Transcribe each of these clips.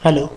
Hello,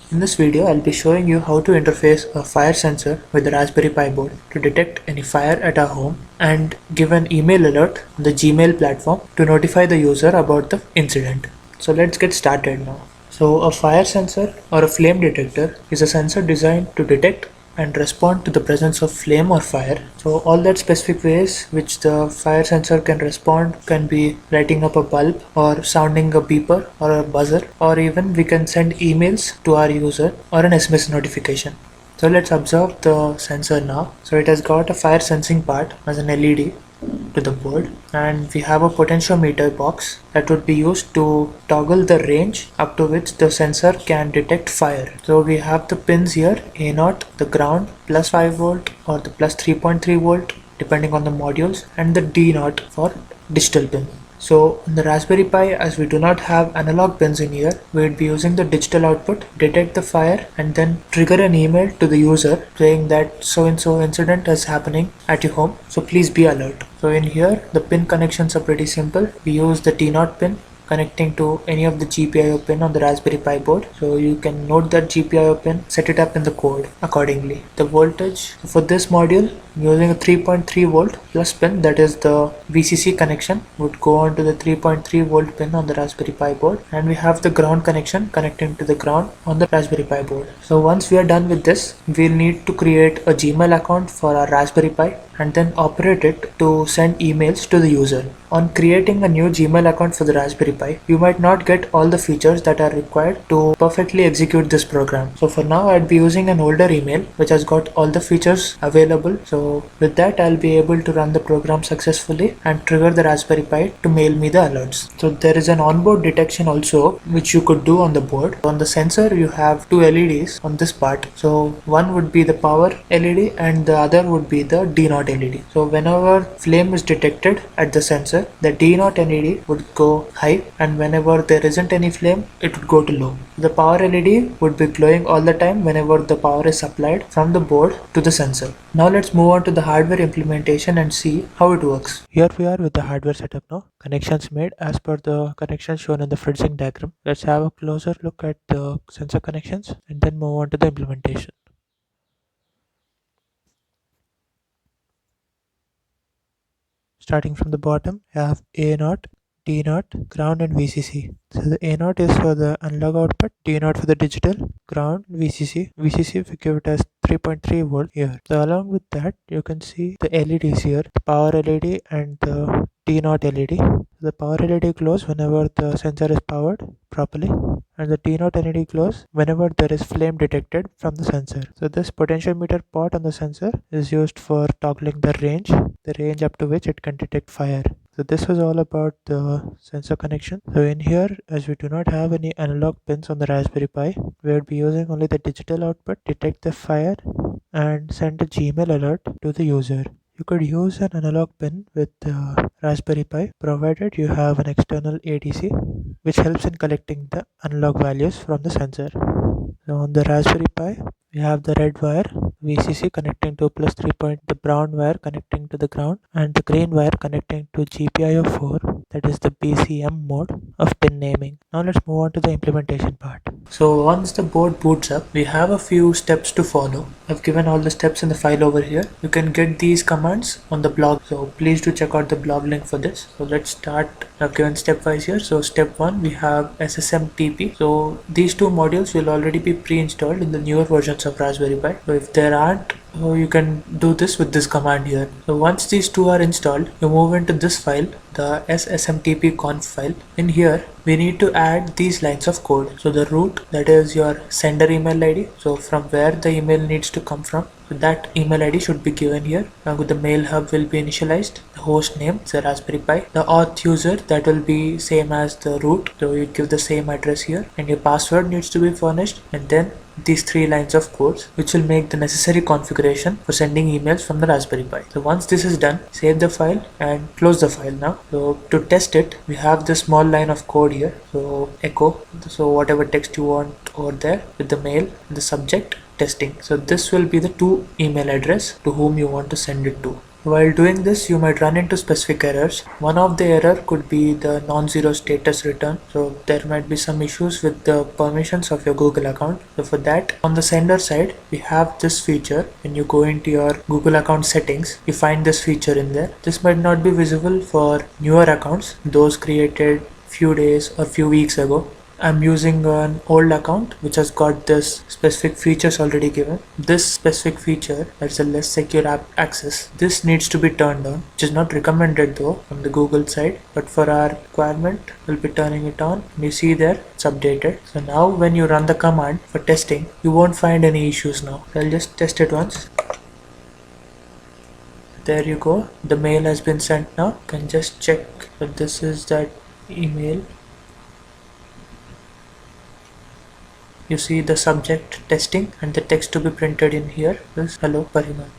in this video I'll be showing you how to interface a fire sensor with the Raspberry Pi board to detect any fire at our home and give an email alert on the Gmail platform to notify the user about the incident. So let's get started now. So a fire sensor or a flame detector is a sensor designed to detect and respond to the presence of flame or fire. So all that specific ways which the fire sensor can respond can be lighting up a bulb or sounding a beeper or a buzzer, or even we can send emails to our user or an SMS notification. So let's observe the sensor now. So it has got a fire sensing part as an LED to the board, and we have a potentiometer box that would be used to toggle the range up to which the sensor can detect fire. So we have the pins here: A0, the ground, plus 5 volt or the plus 3.3 volt depending on the modules, and the D0 for digital pin. So in the Raspberry Pi, as we do not have analog pins in here, we would be using the digital output, detect the fire, and then trigger an email to the user saying that so and so incident is happening at your home, so please be alert. So in here the pin connections are pretty simple. We use the T0 pin connecting to any of the GPIO pin on the Raspberry Pi board. So you can note that GPIO pin, set it up in the code accordingly. The voltage for this module, I'm using a 3.3 volt plus pin, that is the VCC connection, would go on to the 3.3 volt pin on the Raspberry Pi board, and we have the ground connection connecting to the ground on the Raspberry Pi board. So once we are done with this, we'll need to create a Gmail account for our Raspberry Pi and then operate it to send emails to the user. On creating a new Gmail account for the Raspberry Pi, you might not get all the features that are required to perfectly execute this program. So for now, I'd be using an older email which has got all the features available. So with that, I'll be able to run the program successfully and trigger the Raspberry Pi to mail me the alerts. So there is an onboard detection also which you could do on the board. On the sensor, you have two LEDs on this part. So one would be the power LED and the other would be the D0 LED. So whenever flame is detected at the sensor, the D0 LED would go high, and whenever there isn't any flame, it would go to low. The power LED would be glowing all the time whenever the power is supplied from the board to the sensor. Now let's move on to the hardware implementation and see how it works. Here we are with the hardware setup now. Connections made as per the connections shown in the FreeSync diagram. Let's have a closer look at the sensor connections and then move on to the implementation. Starting from the bottom, you have A0, D0, ground and VCC. So the A0 is for the analog output, D0 for the digital, ground, VCC. VCC we give it as 3.3 volt here. So along with that, you can see the LEDs here, the power LED and the D0 LED. The power LED glows whenever the sensor is powered properly, and the D0 LED glows whenever there is flame detected from the sensor. So this potentiometer pot on the sensor is used for toggling the range up to which it can detect fire. So this was all about the sensor connection. So in here, as we do not have any analog pins on the Raspberry Pi, we would be using only the digital output, detect the fire and send a Gmail alert to the user. You could use an analog pin with the Raspberry Pi provided you have an external ADC which helps in collecting the analog values from the sensor. So on the Raspberry Pi, we have the red wire VCC connecting to plus 3 point, the brown wire connecting to the ground, and the green wire connecting to GPIO 4, that is the BCM mode of pin naming. Now let's move on to the implementation part. So once the board boots up, we have a few steps to follow. I've given all the steps in the file over here. You can get these commands on the blog, so please do check out the blog link for this. So let's start. I've given stepwise here. So step 1, we have SSMTP. So these two modules will already be pre-installed in the newer versions of Raspberry Pi. So if there aren't, you can do this with this command here. So once these two are installed, you move into this file, the ssmtp-conf file. In here, we need to add these lines of code. So the root, that is your sender email ID. So from where the email needs to come from, so that email ID should be given here. Now the mail hub will be initialized. The host name is a Raspberry Pi. The auth user, that will be same as the root. So you give the same address here, and your password needs to be furnished, and then these 3 lines of codes which will make the necessary configuration for sending emails from the Raspberry Pi. So once this is done, save the file and close the file now. So to test it, we have this small line of code here. So echo, so whatever text you want over there with the mail, the subject, testing. So this will be the 2 email address to whom you want to send it to. While doing this, you might run into specific errors. One of the error could be the non-zero status return. So there might be some issues with the permissions of your Google account. So for that, on the sender side, we have this feature. When you go into your Google account settings, you find this feature in there. This might not be visible for newer accounts, those created few days or few weeks ago. I'm using an old account which has got this specific features already given. This specific feature, that's a less secure app access, this needs to be turned on, which is not recommended though from the Google side, but for our requirement we'll be turning it on. You see there it's updated. So now when you run the command for testing, you won't find any issues now. So I'll just test it once. There you go, the mail has been sent now. You can just check that this is that email. You see the subject testing and the text to be printed in here is hello Parimal.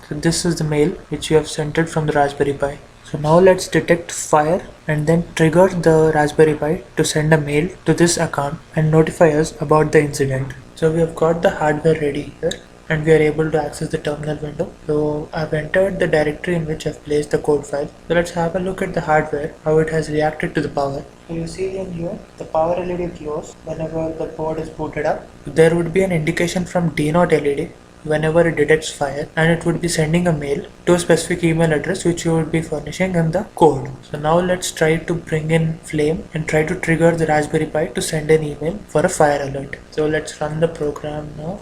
So this is the mail which you have sent it from the Raspberry Pi. So now let's detect fire and then trigger the Raspberry Pi to send a mail to this account and notify us about the incident. So we have got the hardware ready here and we are able to access the terminal window. So I've entered the directory in which I've placed the code file. So let's have a look at the hardware, how it has reacted to the power. So you see in here, the power LED glows whenever the board is booted up. There would be an indication from D0 LED whenever it detects fire, and it would be sending a mail to a specific email address which you would be furnishing in the code. So now let's try to bring in Flame and try to trigger the Raspberry Pi to send an email for a fire alert. So let's run the program now.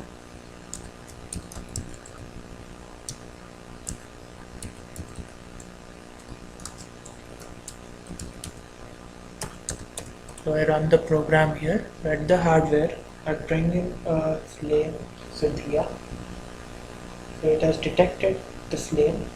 So I run the program here. At the hardware, I bring in a flame Cynthia. So it has detected the flame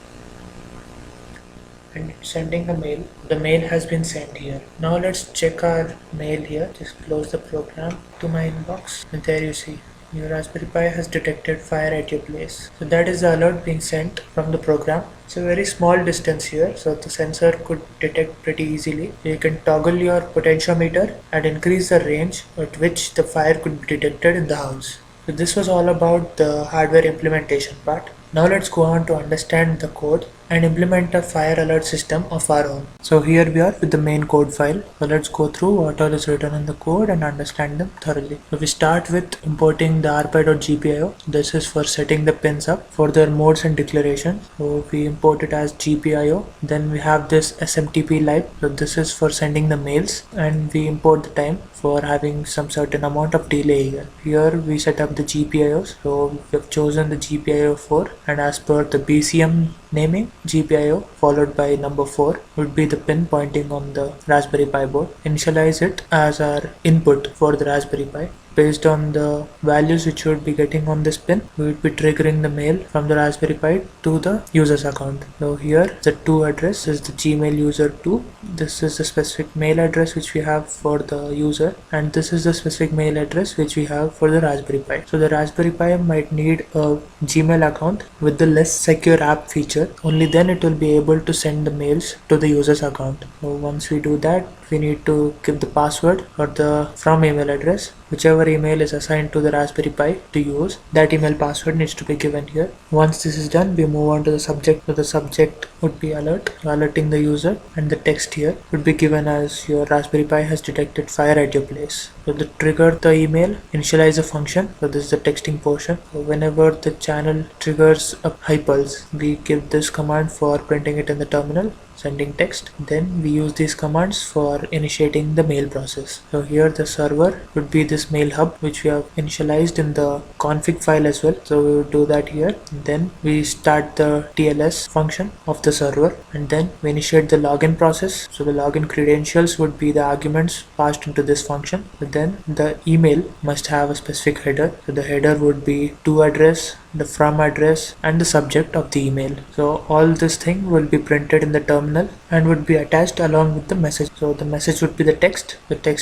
and it's sending a mail. The mail has been sent here. Now let's check our mail here. Just close the program to my inbox, and there you see your Raspberry Pi has detected fire at your place. So that is the alert being sent from the program. It's a very small distance here, so the sensor could detect pretty easily. You can toggle your potentiometer and increase the range at which the fire could be detected in the house. So this was all about the hardware implementation part. Now let's go on to understand the code and implement a fire alert system of our own. So here we are with the main code file. So let's go through what all is written in the code and understand them thoroughly. So we start with importing the rpi.gpio. This is for setting the pins up for their modes and declarations. So we import it as GPIO. Then we have this SMTP lib. So this is for sending the mails, and we import the time for having some certain amount of delay here. Here we set up the GPIOs. So we have chosen the GPIO 4, and as per the BCM naming, GPIO followed by number 4 would be the pin pointing on the Raspberry Pi board. Initialize it as our input for the Raspberry Pi. Based on the values which you would be getting on this pin, we would be triggering the mail from the Raspberry Pi to the user's account. So here the to address is the Gmail user 2. This is the specific mail address which we have for the user, and this is the specific mail address which we have for the Raspberry Pi. So the Raspberry Pi might need a Gmail account with the less secure app feature. Only then it will be able to send the mails to the user's account. So once we do that, we need to give the password or the from email address. Whichever email is assigned to the Raspberry Pi to use, that email password needs to be given here. Once this is done, we move on to the subject. So the subject would be alert, alerting the user, and the text here would be given as your Raspberry Pi has detected fire at your place. So to trigger the email, initialize a function. So this is the texting portion. So whenever the channel triggers a high pulse, we give this command for printing it in the terminal, sending text. Then we use these commands for initiating the mail process. So here the server would be this mail hub which we have initialized in the config file as well. So we would do that here. Then we start the TLS function of the server, and then we initiate the login process. So the login credentials would be the arguments passed into this function. But then the email must have a specific header. So the header would be to address, the from address, and the subject of the email. So all this thing will be printed in the terminal and would be attached along with the message. So the message would be the text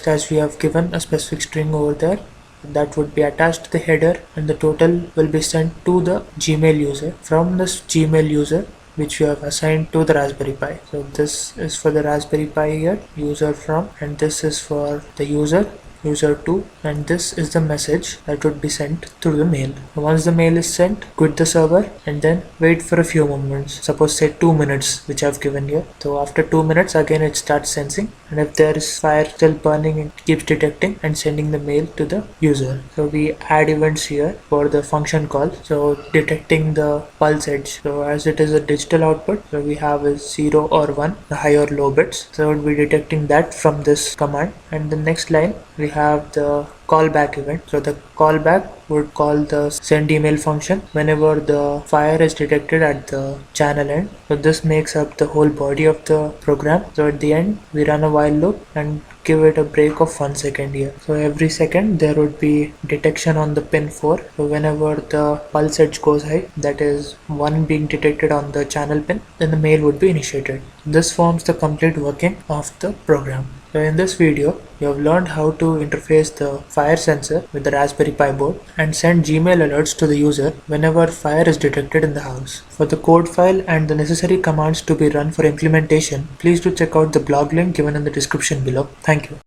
as we have given a specific string over there, that would be attached to the header, and the total will be sent to the Gmail user from this Gmail user which you have assigned to the Raspberry Pi. So this is for the Raspberry Pi here, user from, and this is for the user user 2, and this is the message that would be sent through the mail. Once the mail is sent, quit the server and then wait for a few moments, suppose say 2 minutes, which I've given here. So after 2 minutes again it starts sensing, and if there is fire still burning, it keeps detecting and sending the mail to the user. So we add events here for the function call, so detecting the pulse edge. So as it is a digital output, so we have a 0 or 1, the high or low bits, so we'll be detecting that from this command. And the next line we have the callback event. So the callback would call the send email function whenever the fire is detected at the channel end. So this makes up the whole body of the program. So at the end we run a while loop and give it a break of 1 second here. So every second there would be detection on the pin 4. So whenever the pulse edge goes high, that is 1 being detected on the channel pin, then the mail would be initiated. This forms the complete working of the program. So in this video, you have learned how to interface the fire sensor with the Raspberry Pi board and send Gmail alerts to the user whenever fire is detected in the house. For the code file and the necessary commands to be run for implementation, please do check out the blog link given in the description below. Thank you.